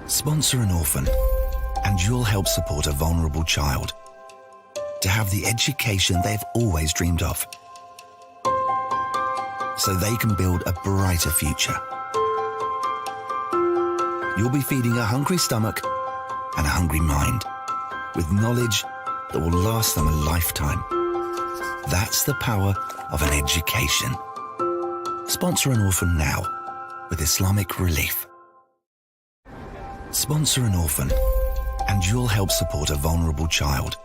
Sponsor an orphan, and you'll help support a vulnerable child to have the education they've always dreamed of, so they can build a brighter future. You'll be feeding a hungry stomach and a hungry mind with knowledge that will last them a lifetime. That's the power of an education. Sponsor an orphan now with Islamic Relief. Sponsor an orphan, and you'll help support a vulnerable child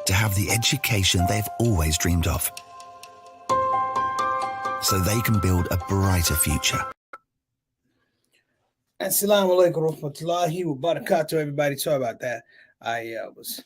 to have the education they've always dreamed of, so they can build a brighter future. Assalamu alaikum warahmatullahi wabarakatuh, everybody. Sorry about that. I was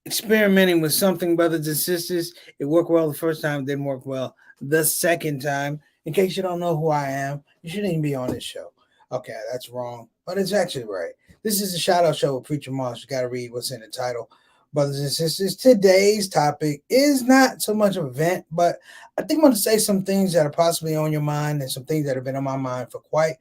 experimenting with something, brothers and sisters. It worked well the first time, it didn't work well the second time. In case you don't know who I am, you shouldn't even be on this show. Okay, that's wrong, but it's actually right. This is a shout-out show with Preacher Moss. You got to read what's in the title. Brothers and sisters, today's topic is not so much of an event, but I think I'm going to say some things that are possibly on your mind and some things that have been on my mind for quite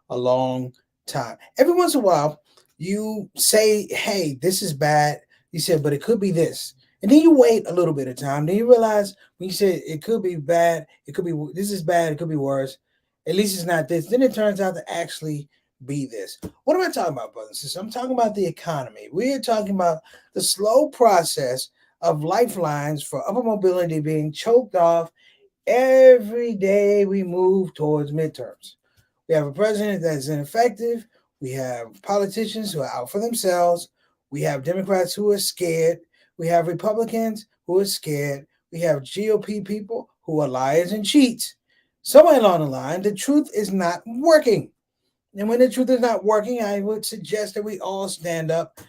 a long time. Every once in a while, you say, hey, this is bad. You said, but it could be this. And then you wait a little bit of time. Then you realize when you said it could be bad, it could be this is bad, it could be worse. At least it's not this. Then it turns out to actually be this. What am I talking about, brothers and sisters? I'm talking about the economy. We're talking about the slow process of lifelines for upper mobility being choked off every day we move towards midterms. We have a president that is ineffective. We have politicians who are out for themselves. We have Democrats who are scared. We have Republicans who are scared. We have GOP people who are liars and cheats. Somewhere along the line, the truth is not working. And when the truth is not working, I would suggest that we all stand up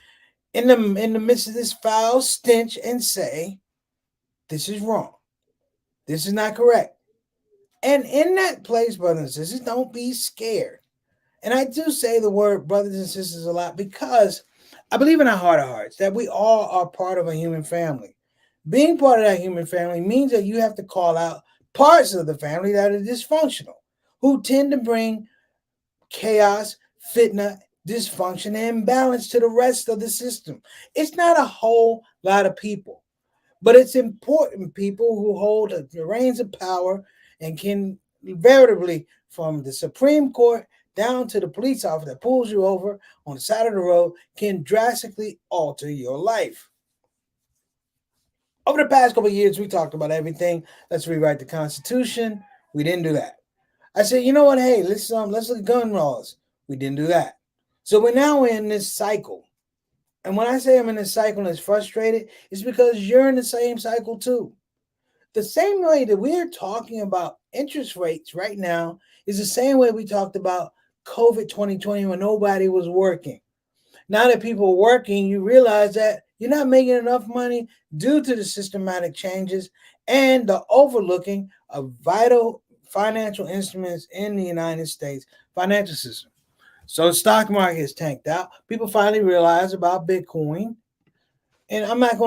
in the midst of this foul stench and say, this is wrong. This is not correct. And in that place, brothers and sisters, don't be scared. And I do say the word brothers and sisters a lot because I believe in our heart of hearts that we all are part of a human family. Being part of that human family means that you have to call out parts of the family that are dysfunctional, who tend to bring chaos, fitna, dysfunction, and imbalance to the rest of the system. It's not a whole lot of people, but it's important people who hold the reins of power and can veritably, from the Supreme Court down to the police officer that pulls you over on the side of the road, can drastically alter your life. Over the past couple of years, we talked about everything. Let's rewrite the Constitution. We didn't do that. I said, you know what? Hey, let's look at gun laws. We didn't do that. So we're now in this cycle. And when I say I'm in this cycle and it's frustrated, it's because you're in the same cycle too. The same way that we're talking about interest rates right now is the same way we talked about COVID 2020 when nobody was working. Now that people are working, you realize that you're not making enough money due to the systematic changes and the overlooking of vital financial instruments in the United States financial system. So the stock market is tanked out. People finally realize about Bitcoin. And I'm not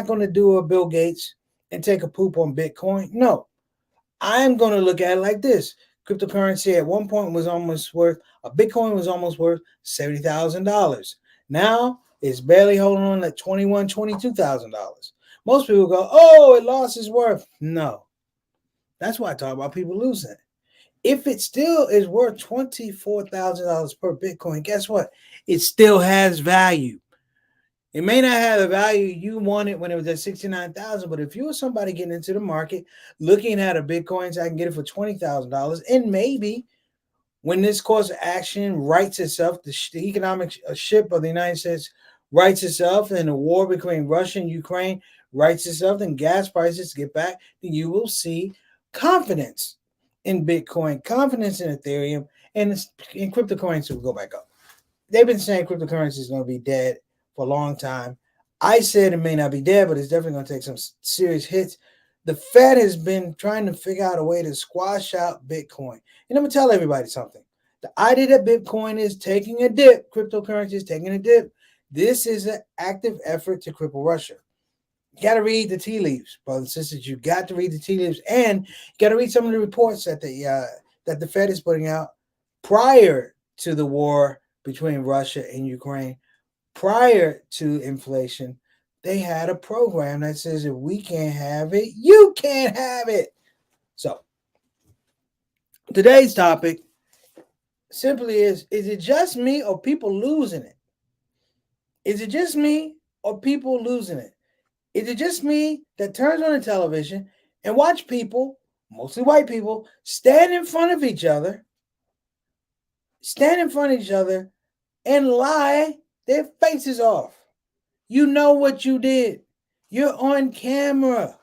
gonna do a Bill Gates and take a poop on Bitcoin. No, I'm gonna look at it like this. Cryptocurrency at one point was almost worth Bitcoin was almost worth $70,000. Now it's barely holding on at $22,000. Most people go, oh, it lost its worth. No. That's why I talk about people losing it. If it still is worth $24,000 per Bitcoin, guess what? It still has value. It may not have the value you wanted when it was at $69,000, but if you were somebody getting into the market, looking at a Bitcoin, so I can get it for $20,000, and maybe when this course of action rights itself, the economic ship of the United States rights itself, and the war between Russia and Ukraine rights itself, and gas prices get back, then you will see confidence in Bitcoin, confidence in Ethereum, and in cryptocurrency will go back up. They've been saying cryptocurrency is going to be dead for a long time. I said it may not be dead, but it's definitely going to take some serious hits. The Fed has been trying to figure out a way to squash out Bitcoin. And I'm going to tell everybody something. The idea that Bitcoin is taking a dip, cryptocurrency is taking a dip, This is an active effort to cripple Russia. You got to read the tea leaves, brothers and sisters. You got to read the tea leaves, and you got to read some of the reports that the Fed is putting out prior to the war between Russia and Ukraine. Prior to inflation, they had a program that says if we can't have it, you can't have it. So today's topic simply is it just me or people losing it? Is it just me or people losing it? Is it just me that turns on the television and watch people, mostly white people, stand in front of each other and lie their faces off? You know what you did. You're on camera.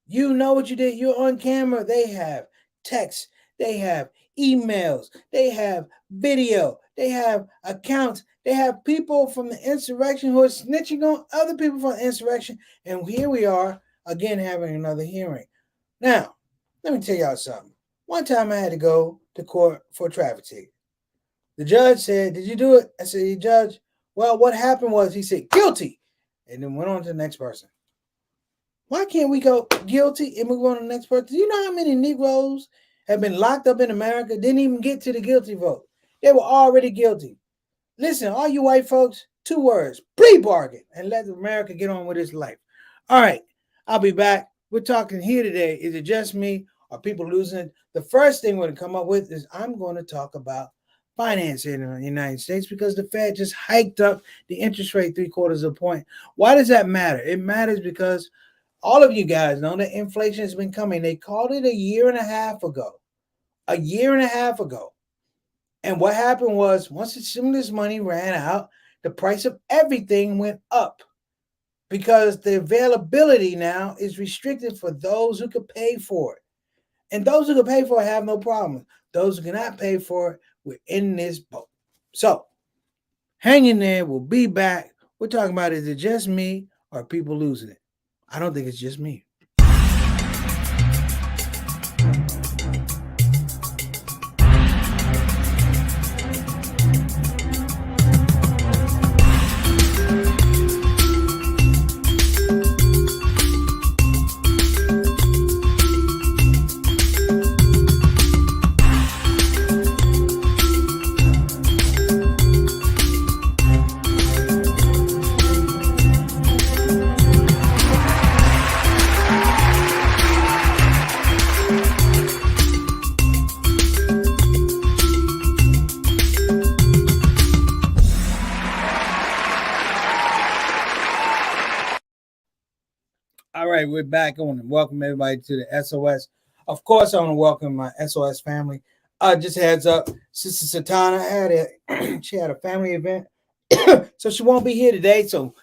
You know what you did. You're on camera. They have texts. They have emails. They have video. They have accounts. They have people from the insurrection who are snitching on other people from the insurrection. And here we are again having another hearing. Now, let me tell y'all something. One time I had to go to court for a traffic ticket. The judge said, "Did you do it?" I said, "Judge, well, what happened was," he said, "guilty," and then went on to the next person. Why can't we go guilty and move on to the next person? Do you know how many Negroes have been locked up in America, didn't even get to the guilty vote? They were already guilty. Listen, all you white folks, 2 words, plea bargain, and let America get on with its life. All right, I'll be back. We're talking here today. Is it just me or people losing it? The first thing we're going to come up with is I'm going to talk about financing in the United States because the Fed just hiked up the interest rate 3/4 of a point. Why does that matter? It matters because all of you guys know that inflation has been coming. They called it a year and a half ago. A year and a half ago. And what happened was once the stimulus money ran out, the price of everything went up because the availability now is restricted for those who could pay for it. And those who can pay for it have no problem. Those who cannot pay for it, we're in this boat. So hang in there. We'll be back. We're talking about, is it just me or people losing it? I don't think it's just me. All right, we're back. I want to welcome everybody to the SOS. Of course, I want to welcome my SOS family. Just a heads up, Sister Satana she had a family event, so she won't be here today. So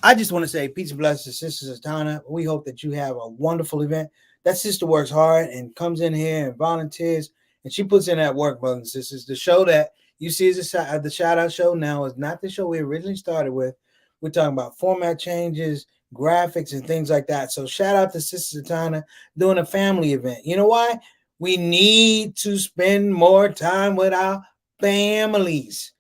I just want to say peace and blessings to Sister Satana. We hope that you have a wonderful event. That sister works hard and comes in here and volunteers, and she puts in that work, brothers and sisters. The show that you see is the Shout Out Show now is not the show we originally started with. We're talking about format changes, graphics, and things like that. So shout out to Sister Satana doing a family event. You know why? We need to spend more time with our families.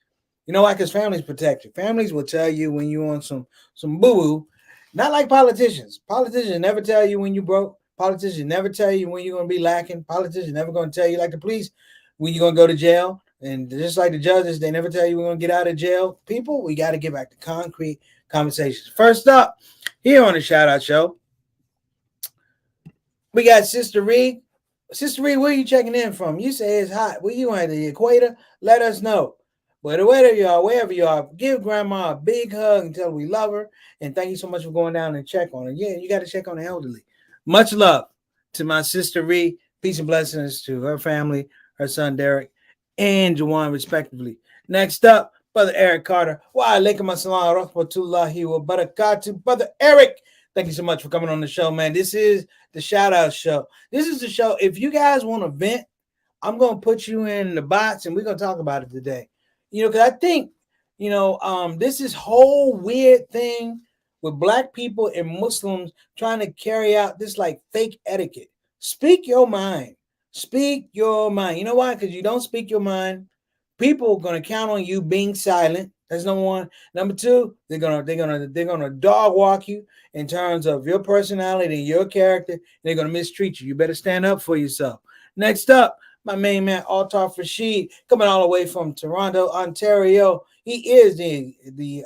You know why? Because families protect you. Families will tell you when you're on some boo-boo. Not like politicians. Politicians never tell you when you broke. Politicians never tell you when you're going to be lacking. Politicians never going to tell you, like the police, when you're going to go to jail. And just like the judges, they never tell you we're going to get out of jail. People, we got to get back to concrete conversations. First up, here on the Shout Out Show, we got Sister Reed. Sister Reed, where are you checking in from? You say it's hot. Where you at the equator? Let us know. But wherever you are, give Grandma a big hug and tell her we love her. And thank you so much for going down and check on her. Yeah, you got to check on the elderly. Much love to my Sister Reed. Peace and blessings to her family, her son Derek, and Jawan, respectively. Next up, Brother Eric Carter. Wa alaikum assalam wa rahmatullahi wa barakatuh. Brother Eric, thank you so much for coming on the show, man. This is the Shout Out Show. This is the show. If you guys want to vent, I'm going to put you in the box and we're going to talk about it today. You know, because I think, this is whole weird thing with Black people and Muslims trying to carry out this like fake etiquette. Speak your mind. Speak your mind. You know why? Because you don't speak your mind, people are going to count on you being silent. That's number one. Number two, they're gonna dog walk you in terms of your personality and your character. They're gonna mistreat you. You better stand up for yourself. Next up, my main man Altaf Rashid, coming all the way from Toronto, Ontario. He is the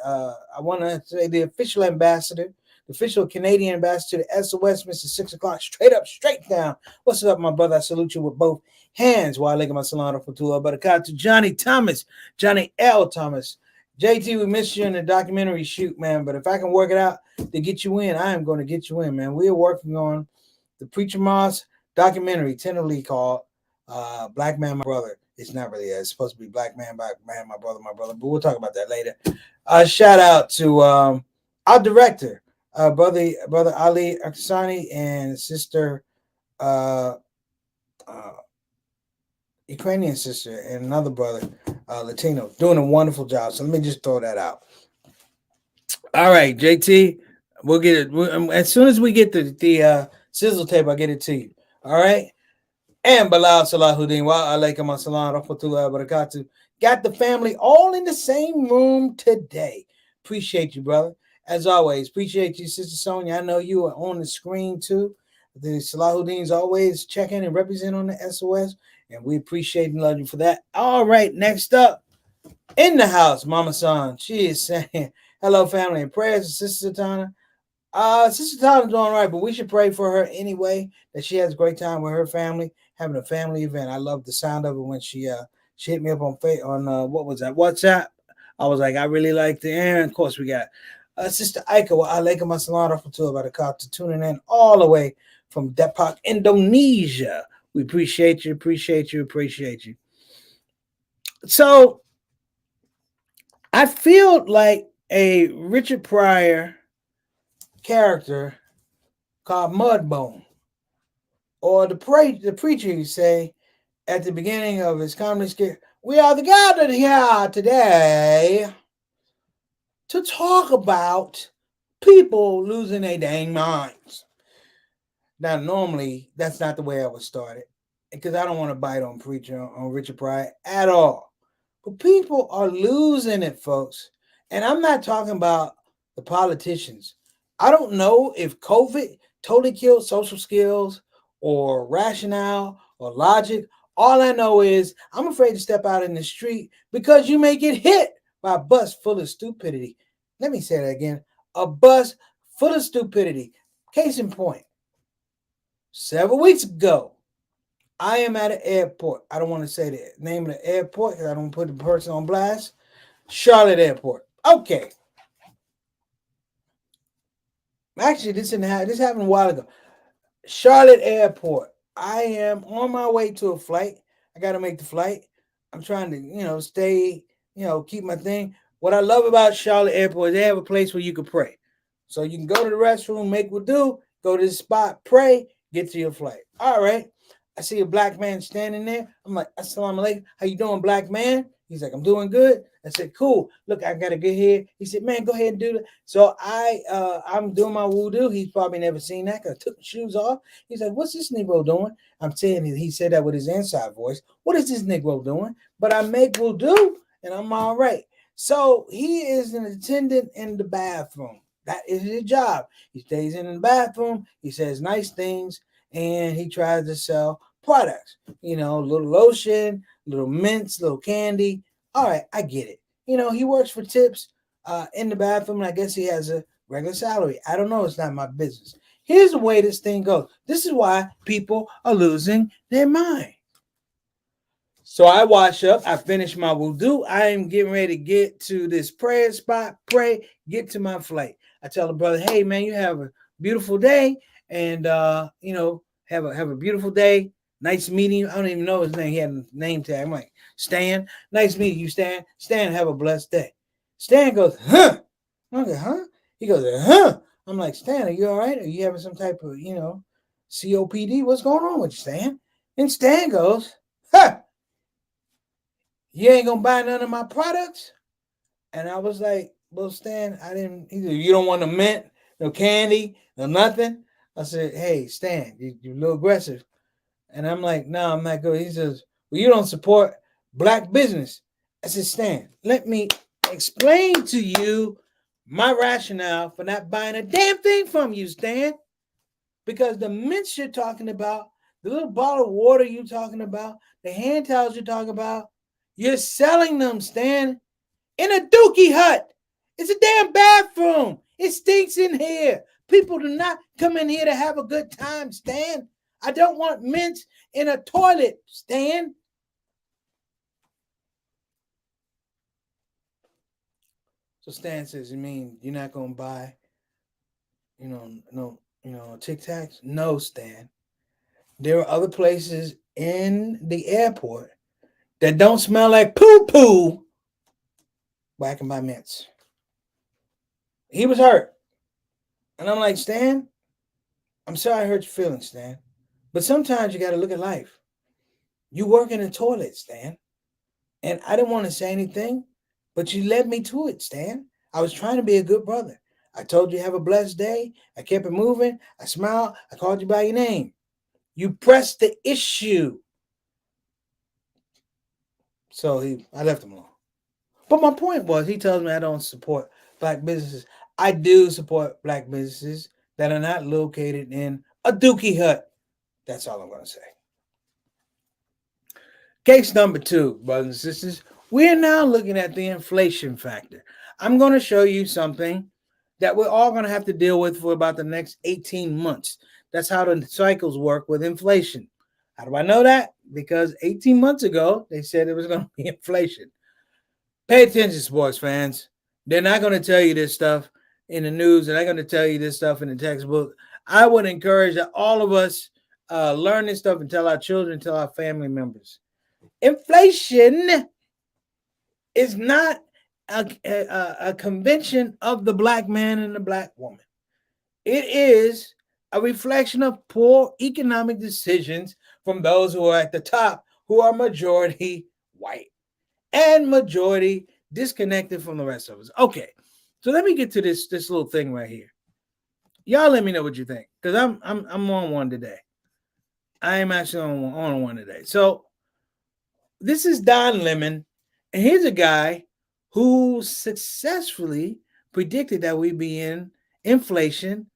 I want to say the official ambassador, the official Canadian ambassador to SOS, Mr. 6 o'clock, straight up, straight down. What's up, my brother? I salute you with both hands while I leg my salon for two. But to Johnny Thomas, Johnny L. Thomas. JT, we missed you in the documentary shoot, man. But if I can work it out to get you in, I am going to get you in, man. We are working on the Preacher Moss documentary, tentatively called Black Man, My Brother. It's not really that. It's supposed to be Black Man, My Brother, My Brother. But we'll talk about that later. Shout out to our director, brother Ali Aksani, and sister Ukrainian sister, and another brother, Latino, doing a wonderful job. So let me just throw that out. All right, JT, we'll get it as soon as we get the sizzle tape. I'll get it to you. All right. And Bilal Salahuddin, wa alaikum assalam rahmatullahi wa barakatuh. Got the family all in the same room today. Appreciate you, brother. As always, appreciate you, Sister Sonia. I know you are on the screen too. The Salahuddin's always checking and represent on the SOS, and we appreciate and love you for that. All right, next up in the house, Mama San. She is saying, hello, family, and prayers to Sister Tana. Sister Tana's doing all right, but we should pray for her anyway, that she has a great time with her family, having a family event. I love the sound of it when she hit me up on what was that, WhatsApp. I was like, I really like the air. Of course, we got Sister Aika wa alaikum assalam rahmatullahi wa barakatuh tuning in all the way from Depok, Indonesia. We appreciate you. So I feel like a Richard Pryor character called Mudbone, or the preacher, you say at the beginning of his comedy skit, we are gathered here today to talk about people losing their dang minds. Now, normally, that's not the way I would start it, because I don't want to bite on Richard Pryor at all. But people are losing it, folks. And I'm not talking about the politicians. I don't know if COVID totally killed social skills or rationale or logic. All I know is I'm afraid to step out in the street because you may get hit by a bus full of stupidity. Let me say that again. A bus full of stupidity. Case in point. Several weeks ago, I am at an airport. I don't want to say the name of the airport because I don't put the person on blast. Charlotte Airport. Okay. Actually, this happened a while ago. Charlotte Airport. I am on my way to a flight. I got to make the flight. I'm trying to, stay, keep my thing. What I love about Charlotte Airport is they have a place where you can pray. So you can go to the restroom, make wudu, go to the spot, pray, get to your flight. All right. I see a black man standing there. I'm like, Assalamu alaikum. How you doing, black man? He's like, I'm doing good. I said, cool. Look, I got a good head. He said, man, go ahead and do that. So I'm doing my wudu. He's probably never seen that because I took the shoes off. He's like, what's this Negro doing? I'm saying he said that with his inside voice. What is this Negro doing? But I make wudu and I'm all right. So he is an attendant in the bathroom. That is his job. He stays in the bathroom. He says nice things. And he tries to sell products, little lotion, little mints, little candy. All right, I get it. He works for tips in the bathroom, and I guess he has a regular salary. I don't know. It's not my business. Here's the way this thing goes. This is why people are losing their mind. So I wash up. I finish my wudu. I am getting ready to get to this prayer spot, pray, get to my flight. I tell the brother, hey, man, you have a beautiful day. And, have a beautiful day. Nice meeting you. I don't even know his name. He had a name tag. I'm like, Stan. Nice meeting you, Stan. Stan, have a blessed day. Stan goes, huh? I'm like, huh? He goes, huh? I'm like, Stan, are you all right? Are you having some type of, COPD? What's going on with you, Stan? And Stan goes, huh? You ain't going to buy none of my products? And I was like, well, Stan, you don't want no mint, no candy, no nothing? I said, hey, Stan, you're a little aggressive. And I'm like, no, I'm not good. He says, well, you don't support black business. I said, Stan, let me explain to you my rationale for not buying a damn thing from you, Stan. Because the mints you're talking about, the little bottle of water you're talking about, the hand towels you're talking about, you're selling them, Stan, in a dookie hut. It's a damn bathroom. It stinks in here. People do not come in here to have a good time, Stan. I don't want mints in a toilet, Stan. So Stan says, you mean you're not going to buy, Tic Tacs? No, Stan. There are other places in the airport that don't smell like poo-poo where I can buy mints. He was hurt. And I'm like, Stan, I'm sorry I hurt your feelings, Stan. But sometimes you got to look at life. You work in a toilet, Stan. And I didn't want to say anything, but you led me to it, Stan. I was trying to be a good brother. I told you have a blessed day. I kept it moving. I smiled. I called you by your name. You pressed the issue. So I left him alone. But my point was, he tells me I don't support black businesses. I do support black businesses that are not located in a dookie hut. That's all I'm going to say. Case number 2, brothers and sisters. We're now looking at the inflation factor. I'm going to show you something that we're all going to have to deal with for about the next 18 months. That's how the cycles work with inflation. How do I know that? Because 18 months ago, they said it was going to be inflation. Pay attention, sports fans. They're not going to tell you this stuff in the news. They're not going to tell you this stuff in the textbook. I would encourage that all of us learn this stuff and tell our children, tell our family members. Inflation is not a convention of the black man and the black woman. It is a reflection of poor economic decisions from those who are at the top, who are majority white and majority disconnected from the rest of us. Okay, so let me get to this little thing right here. Y'all let me know what you think, because I'm on one today. I am actually on one today. So this is Don Lemon, and here's a guy who successfully predicted that we'd be in inflation.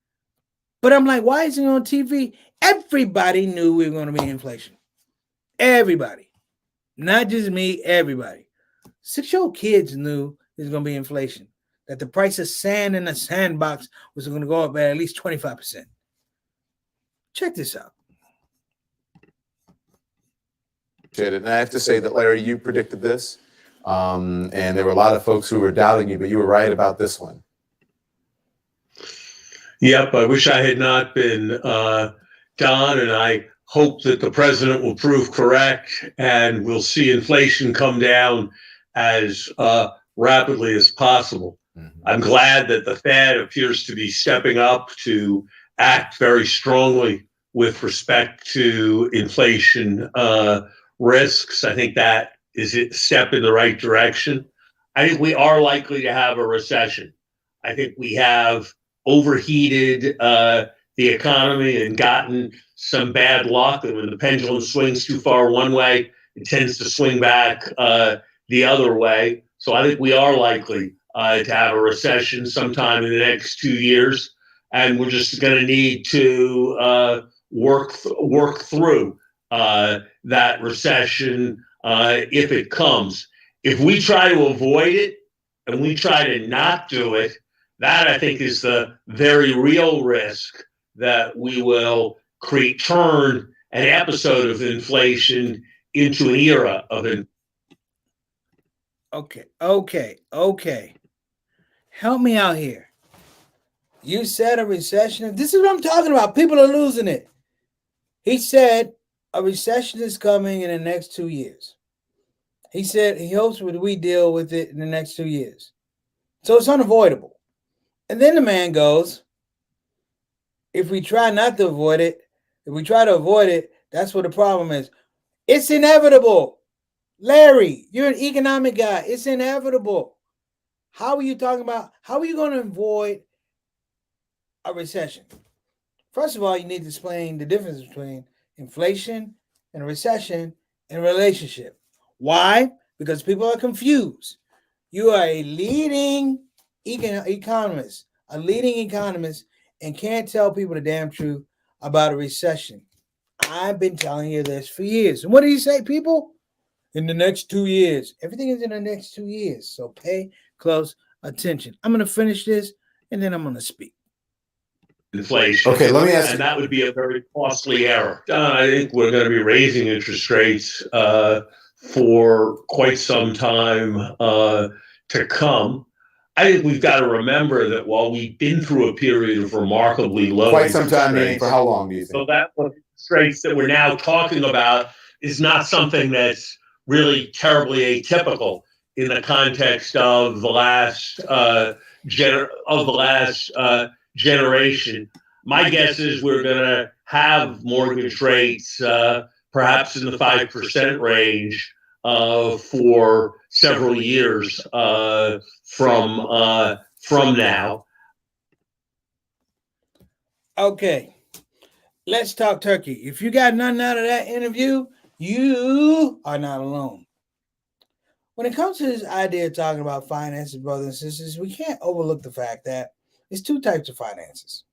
But I'm like, why is he on TV? Everybody knew we were going to be in inflation. Everybody. Not just me, everybody. 6-year-old kids knew there was going to be inflation, that the price of sand in a sandbox was going to go up at least 25%. Check this out. And I have to say that, Larry, you predicted this, and there were a lot of folks who were doubting you, but you were right about this one. Yep, I wish I had not been Don, and I hope that the president will prove correct and we'll see inflation come down as rapidly as possible. Mm-hmm. I'm glad that the Fed appears to be stepping up to act very strongly with respect to inflation risks. I think that is a step in the right direction. I think we are likely to have a recession. I think we have overheated the economy and gotten some bad luck. And when the pendulum swings too far one way, it tends to swing back the other way. So I think we are likely to have a recession sometime in the next 2 years. And we're just going to need to work through that recession if it comes. If we try to avoid it and we try to not do it, that I think is the very real risk that we will turn an episode of inflation into an era of inflation. Okay. Help me out here. You said a recession. This is what I'm talking about. People are losing it. He said a recession is coming in the next 2 years. He said he hopes that we deal with it in the next 2 years. So it's unavoidable. And then the man goes, if we try not to avoid it, that's what the problem is. It's inevitable. Larry, you're an economic guy. It's inevitable. How are you talking about? How are you going to avoid a recession? First of all, you need to explain the difference between inflation and a recession in a relationship. Why? Because people are confused. You are a leading economist, and can't tell people the damn truth about a recession. I've been telling you this for years. And what do you say, people? In the next 2 years. Everything is in the next 2 years. So pay close attention. I'm going to finish this and then I'm going to speak. Inflation. Okay, let me ask And you. that would be a very costly error. I think we're going to be raising interest rates for quite some time to come. I think we've got to remember that while we've been through a period of remarkably low Quite some interest time, meaning rates, for how long do you so think? that interest rates that we're now talking about is not something that's really terribly atypical in the context of the last generation. My guess is we're going to have mortgage rates perhaps in the 5% range for several years from now. Okay, let's talk turkey. If you got nothing out of that interview, you are not alone. When it comes to this idea of talking about finances, brothers and sisters, we can't overlook the fact that there's two types of finances.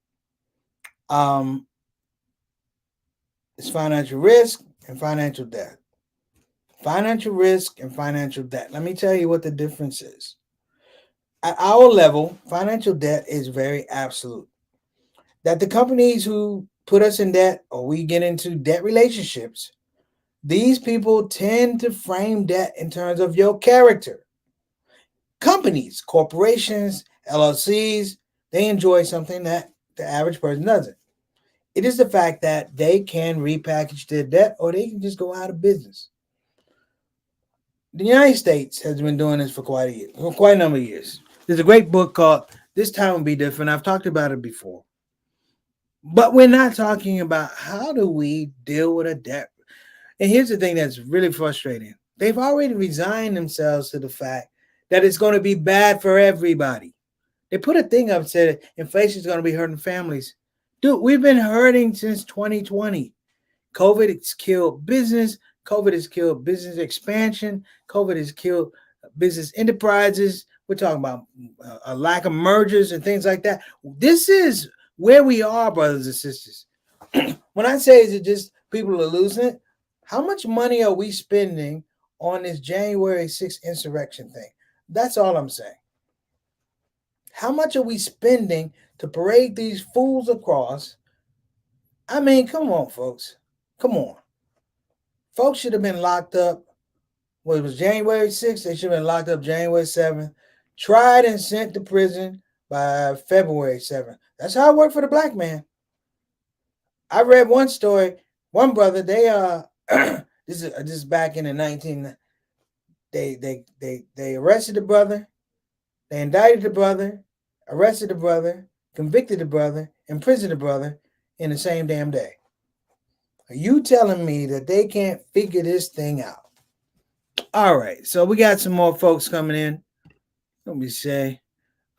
It's financial risk and financial debt. Financial risk and financial debt. Let me tell you what the difference is. At our level, financial debt is very absolute. That the companies who put us in debt or we get into debt relationships, these people tend to frame debt in terms of your character. Companies, corporations, LLCs, they enjoy something that the average person doesn't. It is the fact that they can repackage their debt or they can just go out of business. The United States has been doing this for quite a number of years. There's a great book called This Time Will Be Different. I've talked about it before. But we're not talking about how do we deal with a debt. And here's the thing that's really frustrating. They've already resigned themselves to the fact that it's going to be bad for everybody. They put a thing up, said inflation is going to be hurting families. Dude, we've been hurting since 2020. COVID has killed business. COVID has killed business expansion. COVID has killed business enterprises. We're talking about a lack of mergers and things like that. This is where we are, brothers and sisters. When I say is it just people are losing it, how much money are we spending on this January 6th insurrection thing? That's all I'm saying. How much are we spending to parade these fools across? I mean, come on, folks. Come on. Folks should have been locked up. Well, it was January 6th. They should have been locked up January 7th, tried and sent to prison by February 7th. That's how it worked for the black man. I read one story. One brother, they this is back in the 19. They arrested the brother, they indicted the brother, arrested the brother, convicted the brother, imprisoned the brother in the same damn day. Are you telling me that they can't figure this thing out? All right, so we got some more folks coming in. Let me say,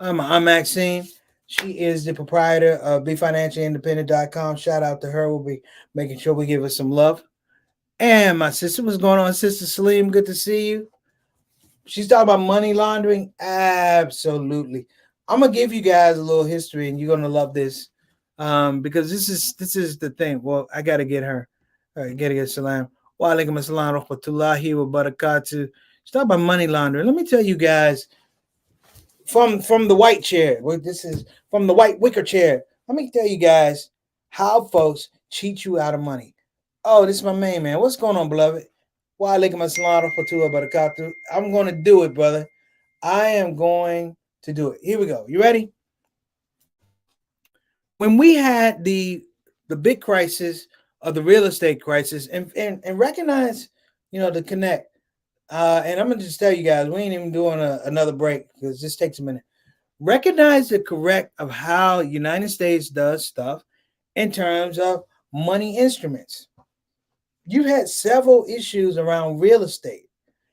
I'm Maxine. She is the proprietor of BeFinanciallyIndependent.com. Shout out to her. We'll be making sure we give her some love. And my sister, what's going on, Sister Salim? Good to see you. She's talking about money laundering. Absolutely. I'm gonna give you guys a little history, and you're gonna love this, because this is the thing. Well, I gotta get her. All right, gotta get Salam. Wa alaikum assalam wa rahmatullahi wa barakatuh. She's talking about money laundering. Let me tell you guys from the white chair. Well, this is from the white wicker chair. Let me tell you guys how folks cheat you out of money. Oh, this is my main man. What's going on, beloved? Wa alaikum assalam wa rahmatullahi wa barakatuh. I'm going to do it, brother. I am going to do it. Here we go. You ready? When we had the big crisis of the real estate crisis, and recognize, the connect. And I'm gonna just tell you guys, we ain't even doing another break because this takes a minute. Recognize the correct of how United States does stuff in terms of money instruments. You've had several issues around real estate,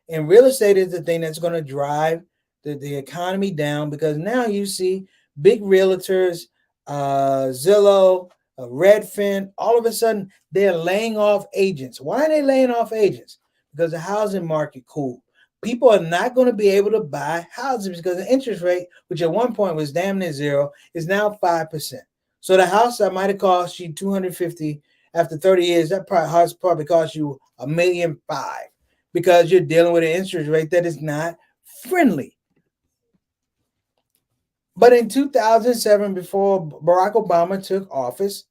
and real estate is the thing that's going to drive the economy down, because now you see big realtors, Zillow, Redfin, all of a sudden they're laying off agents. Why are they laying off agents? Because the housing market cooled. people are not going to be able to buy houses because the interest rate, which at one point was damn near zero, is now 5%. So the house that might have cost you 250 after 30 years, that house probably cost you $1.5 million because you're dealing with an interest rate that is not friendly. But in 2007, before Barack Obama took office,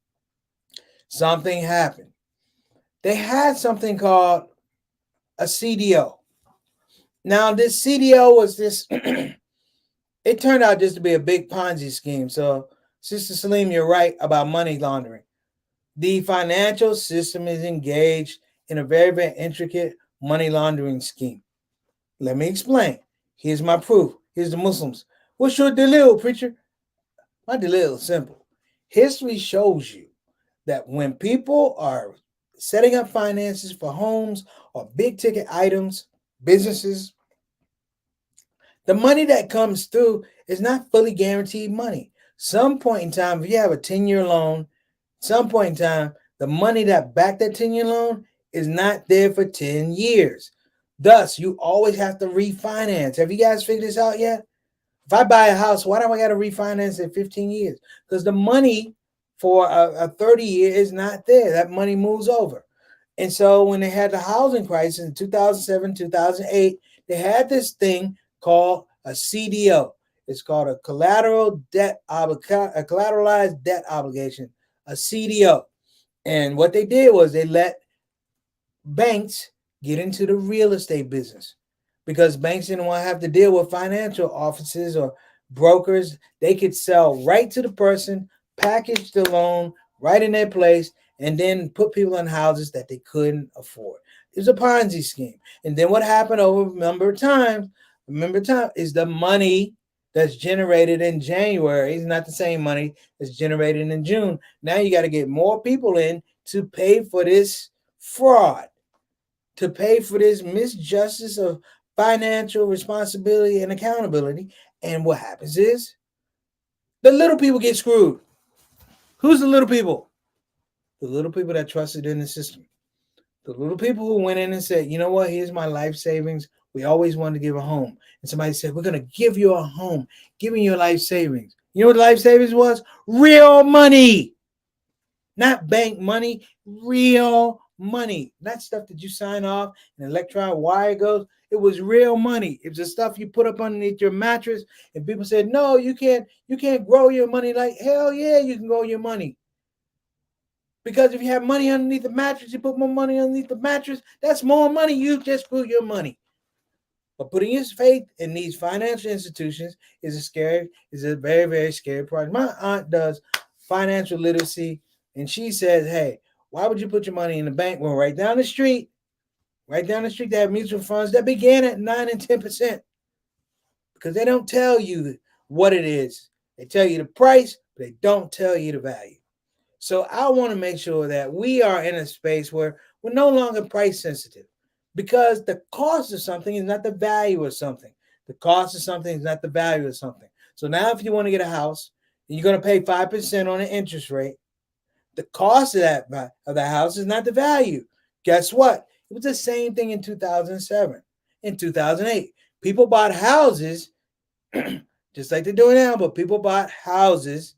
something happened. They had something called a CDO. Now, this CDO was this, it turned out just to be a big Ponzi scheme. So, Sister Salim, you're right about money laundering. The financial system is engaged in a very, very intricate money laundering scheme. Let me explain. Here's my proof. Here's the Muslims. What's your dalil, preacher? My dalil is simple. History shows you that when people are setting up finances for homes or big ticket items, businesses, the money that comes through is not fully guaranteed money. Some point in time, if you have a 10-year loan, some point in time, the money that backed that 10-year loan is not there for 10 years. Thus, you always have to refinance. Have you guys figured this out yet? If I buy a house, why do I got to refinance it 15 years? Because the money for a 30-year is not there. That money moves over. And so when they had the housing crisis in 2007, 2008, they had this thing called a CDO. It's called a collateralized debt obligation, a CDO. And what they did was they let banks get into the real estate business because banks didn't want to have to deal with financial offices or brokers. They could sell right to the person, package the loan right in their place, and then put people in houses that they couldn't afford. It was a Ponzi scheme. And then what happened over a number of times, is the money that's generated in January is not the same money that's generated in June. Now you got to get more people in to pay for this fraud, to pay for this misjustice of financial responsibility and accountability. And what happens is the little people get screwed. Who's the little people? The little people that trusted in the system. The little people who went in and said, you know what, here's my life savings. We always wanted to give a home. And somebody said, we're going to give you a home, giving you life savings. You know what life savings was? Real money. Not bank money, real money. Not stuff that you sign off and electronic wire goes. It was real money. It was the stuff you put up underneath your mattress. And people said, no, you can't grow your money. Like, hell yeah, you can grow your money. Because if you have money underneath the mattress, you put more money underneath the mattress, that's more money. You just grew your money. But putting his faith in these financial institutions is a very, very scary project. My aunt does financial literacy, and she says, hey, why would you put your money in the bank when right down the street, they have mutual funds that begin at 9 and 10%? Because they don't tell you what it is. They tell you the price, but they don't tell you the value. So I want to make sure that we are in a space where we're no longer price sensitive, because the cost of something is not the value of something. The cost of something is not the value of something. So now if you want to get a house and you're going to pay 5% on an interest rate, the cost of the house is not the value. Guess what? It was the same thing in 2007, in 2008. People bought houses just like they're doing now, but people bought houses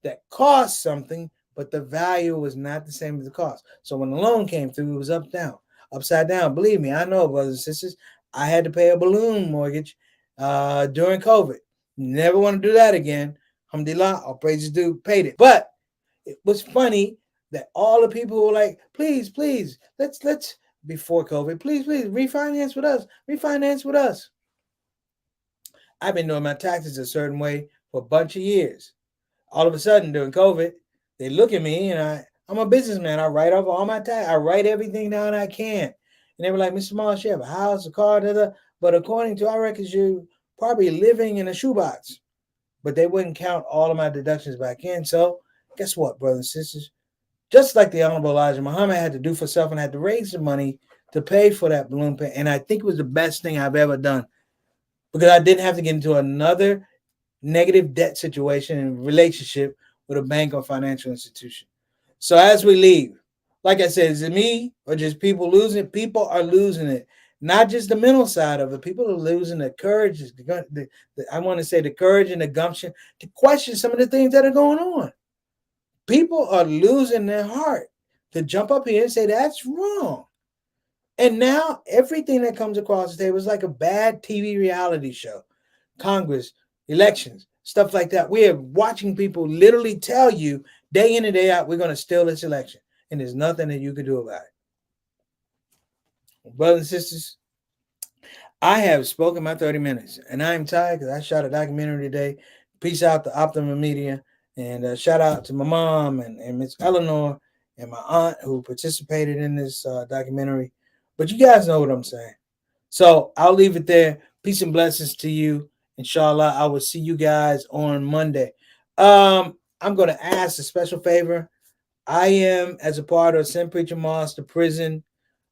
that cost something, but the value was not the same as the cost. So when the loan came through, it was upside down. Believe me, I know, brothers and sisters. I had to pay a balloon mortgage during COVID. Never want to do that again. Alhamdulillah, all praises due, paid it. But it was funny that all the people who were like, please, let's before COVID, please, refinance with us. I've been doing my taxes a certain way for a bunch of years. All of a sudden during COVID, they look at me, and I'm a businessman. I write off all my tax. I write everything down I can. And they were like, Mr. Moss, you have a house, a car, but according to our records, you're probably living in a shoebox. But they wouldn't count all of my deductions back in. So guess what, brothers and sisters? Just like the Honorable Elijah Muhammad had to do for self and had to raise the money to pay for that balloon pay. And I think it was the best thing I've ever done, because I didn't have to get into another negative debt situation and relationship with a bank or financial institution. So as we leave, like I said, is it me or just people losing it? People are losing it. not just the mental side of it. People are losing the courage. I want to say the courage and the gumption to question some of the things that are going on. People are losing their heart to jump up here and say that's wrong. And now everything that comes across the table is like a bad TV reality show. Congress, elections, stuff like that. We are watching people literally tell you day in and day out, we're going to steal this election. And there's nothing that you can do about it. Brothers and sisters, I have spoken my 30 minutes, and I'm tired because I shot a documentary today. Peace out to Optimum Media, and shout out to my mom and Miss Eleanor and my aunt who participated in this documentary. But you guys know what I'm saying. So I'll leave it there. Peace and blessings to you. Inshallah, I will see you guys on Monday. I'm going to ask a special favor. I am, as a part of St. Preacher Moss, the prison.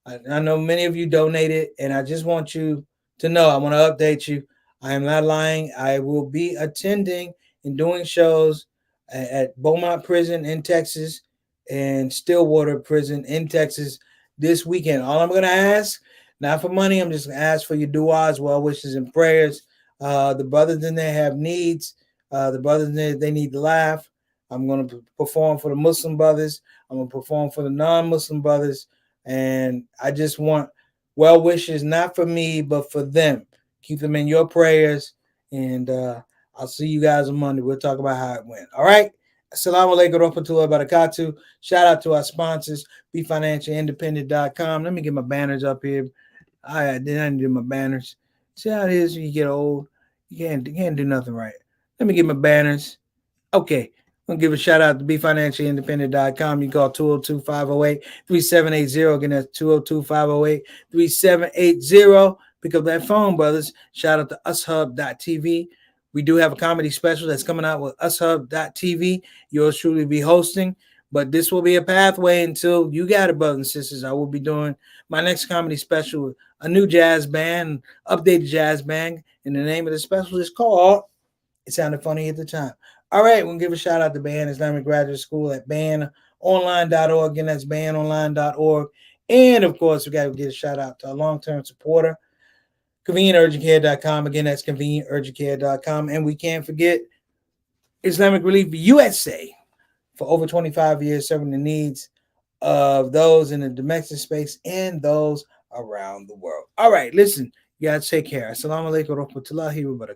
I know many of you donated, and I just want you to know, I want to update you. I am not lying. I will be attending and doing shows at Beaumont Prison in Texas and Stillwater Prison in Texas this weekend. All I'm going to ask, not for money, I'm just going to ask for your du'as, well wishes, and prayers. The brothers in there have needs. The brothers in there, they need to laugh. I'm going to perform for the Muslim brothers. I'm going to perform for the non-Muslim brothers. And I just want well wishes, not for me, but for them. Keep them in your prayers. And I'll see you guys on Monday. We'll talk about how it went. All right. Assalamu alaikum warahmatullahi wabarakatuh. Shout out to our sponsors, BeFinancialIndependent.com. Let me get my banners up here. I didn't do my banners. See how it is when you get old? You can't do nothing right. Let me get my banners. Okay. I'm going to give a shout out to BeFinancialIndependent.com. You call 202-508-3780. Again, that's 202-508-3780. Pick up that phone, brothers. Shout out to ushub.tv. We do have a comedy special that's coming out with ushub.tv. Yours truly be hosting. But this will be a pathway until you got it, brothers and sisters. I will be doing my next comedy special with a new jazz band, updated jazz band. And the name of the special is called, it sounded funny at the time. All right, we'll give a shout out to Band Islamic Graduate School at bandonline.org. Again, that's bandonline.org. And of course, we got to give a shout out to our long-term supporter, ConvenientUrgentCare.com. Again, that's ConvenientUrgentCare.com. And we can't forget Islamic Relief USA for over 25 years, serving the needs of those in the domestic space and those around the world. All right, listen, you guys take care. Assalamu alaikum warahmatullahi wabarakatuh.